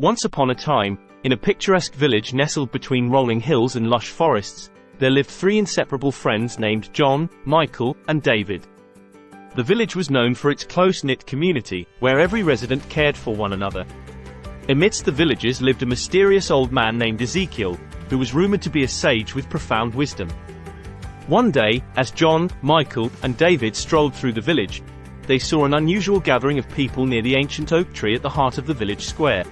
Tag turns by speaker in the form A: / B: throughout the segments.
A: Once upon a time, in a picturesque village nestled between rolling hills and lush forests, there lived three inseparable friends named John, Michael, and David. The village was known for its close-knit community, where every resident cared for one another. Amidst the villagers lived a mysterious old man named Ezekiel, who was rumored to be a sage with profound wisdom. One day, as John, Michael, and David strolled through the village, they saw an unusual gathering of people near the ancient oak tree at the heart of the village square.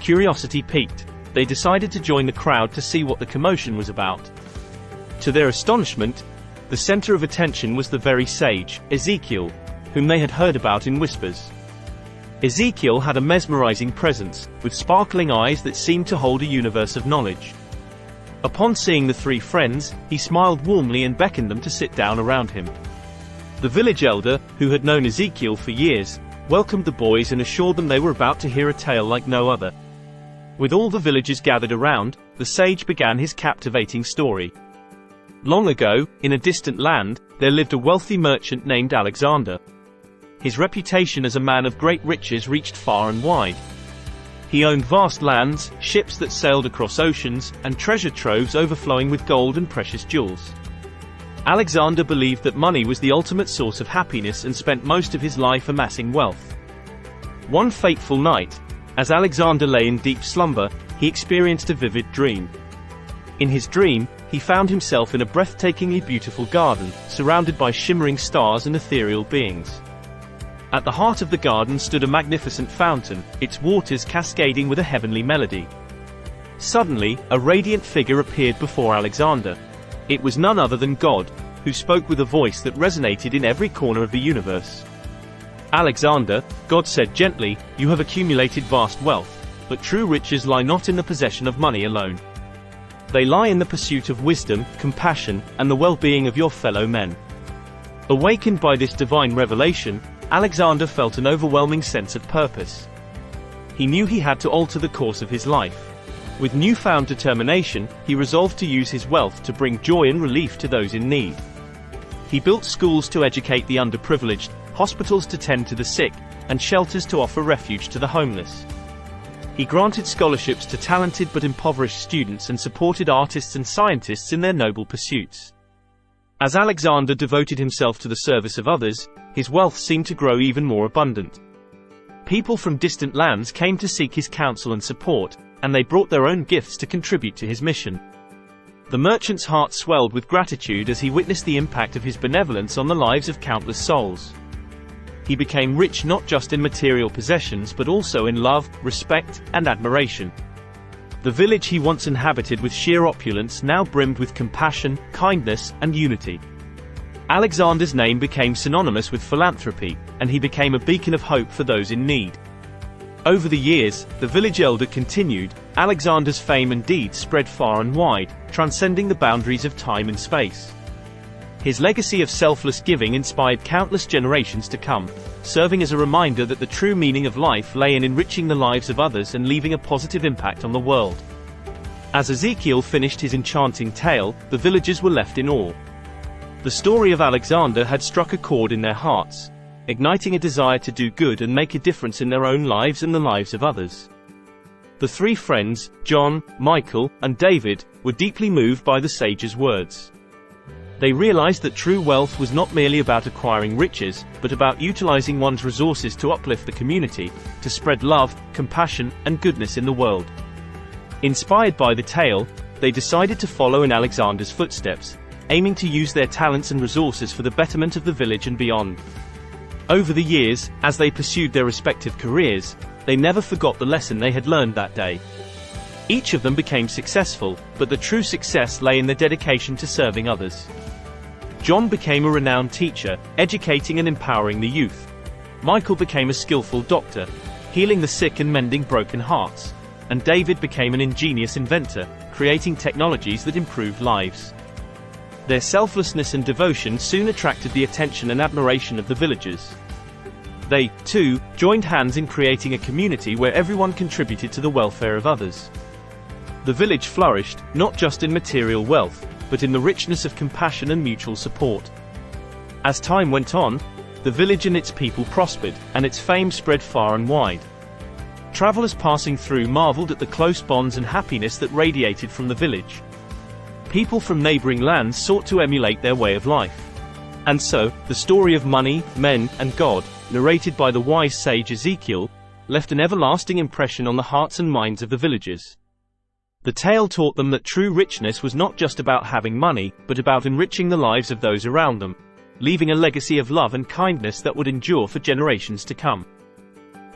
A: Curiosity piqued. They decided to join the crowd to see what the commotion was about. To their astonishment, the center of attention was the very sage, Ezekiel, whom they had heard about in whispers. Ezekiel had a mesmerizing presence, with sparkling eyes that seemed to hold a universe of knowledge. Upon seeing the three friends, he smiled warmly and beckoned them to sit down around him. The village elder, who had known Ezekiel for years, welcomed the boys and assured them they were about to hear a tale like no other. With all the villagers gathered around, the sage began his captivating story. Long ago, in a distant land, there lived a wealthy merchant named Alexander. His reputation as a man of great riches reached far and wide. He owned vast lands, ships that sailed across oceans, and treasure troves overflowing with gold and precious jewels. Alexander believed that money was the ultimate source of happiness and spent most of his life amassing wealth. One fateful night, as Alexander lay in deep slumber, he experienced a vivid dream. In his dream, he found himself in a breathtakingly beautiful garden, surrounded by shimmering stars and ethereal beings. At the heart of the garden stood a magnificent fountain, its waters cascading with a heavenly melody. Suddenly, a radiant figure appeared before Alexander. It was none other than God, who spoke with a voice that resonated in every corner of the universe. "Alexander," God said gently, "you have accumulated vast wealth, but true riches lie not in the possession of money alone. They lie in the pursuit of wisdom, compassion, and the well-being of your fellow men." Awakened by this divine revelation, Alexander felt an overwhelming sense of purpose. He knew he had to alter the course of his life. With newfound determination, he resolved to use his wealth to bring joy and relief to those in need. He built schools to educate the underprivileged, hospitals to tend to the sick, and shelters to offer refuge to the homeless. He granted scholarships to talented but impoverished students and supported artists and scientists in their noble pursuits. As Alexander devoted himself to the service of others, his wealth seemed to grow even more abundant. People from distant lands came to seek his counsel and support, and they brought their own gifts to contribute to his mission. The merchant's heart swelled with gratitude as he witnessed the impact of his benevolence on the lives of countless souls. He became rich not just in material possessions but also in love, respect, and admiration. The village he once inhabited with sheer opulence now brimmed with compassion, kindness, and unity. Alexander's name became synonymous with philanthropy, and he became a beacon of hope for those in need. Over the years, the village elder continued, Alexander's fame and deeds spread far and wide, transcending the boundaries of time and space. His legacy of selfless giving inspired countless generations to come, serving as a reminder that the true meaning of life lay in enriching the lives of others and leaving a positive impact on the world. As Ezekiel finished his enchanting tale, the villagers were left in awe. The story of Alexander had struck a chord in their hearts, igniting a desire to do good and make a difference in their own lives and the lives of others. The three friends, John, Michael, and David, were deeply moved by the sage's words. They realized that true wealth was not merely about acquiring riches, but about utilizing one's resources to uplift the community, to spread love, compassion, and goodness in the world. Inspired by the tale, they decided to follow in Alexander's footsteps, aiming to use their talents and resources for the betterment of the village and beyond. Over the years, as they pursued their respective careers, they never forgot the lesson they had learned that day. Each of them became successful, but the true success lay in their dedication to serving others. John became a renowned teacher, educating and empowering the youth. Michael became a skillful doctor, healing the sick and mending broken hearts. And David became an ingenious inventor, creating technologies that improved lives. Their selflessness and devotion soon attracted the attention and admiration of the villagers. They, too, joined hands in creating a community where everyone contributed to the welfare of others. The village flourished, not just in material wealth, but in the richness of compassion and mutual support. As time went on, the village and its people prospered, and its fame spread far and wide. Travelers passing through marveled at the close bonds and happiness that radiated from the village. People from neighboring lands sought to emulate their way of life. And so, the story of money, men, and God, narrated by the wise sage Ezekiel, left an everlasting impression on the hearts and minds of the villagers. The tale taught them that true richness was not just about having money, but about enriching the lives of those around them, leaving a legacy of love and kindness that would endure for generations to come.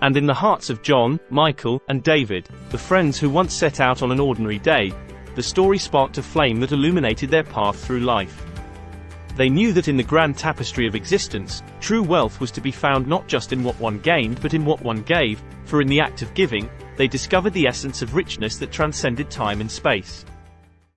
A: And in the hearts of John, Michael, and David, the friends who once set out on an ordinary day, the story sparked a flame that illuminated their path through life. They knew that in the grand tapestry of existence, true wealth was to be found not just in what one gained but in what one gave, for in the act of giving, they discovered the essence of richness that transcended time and space.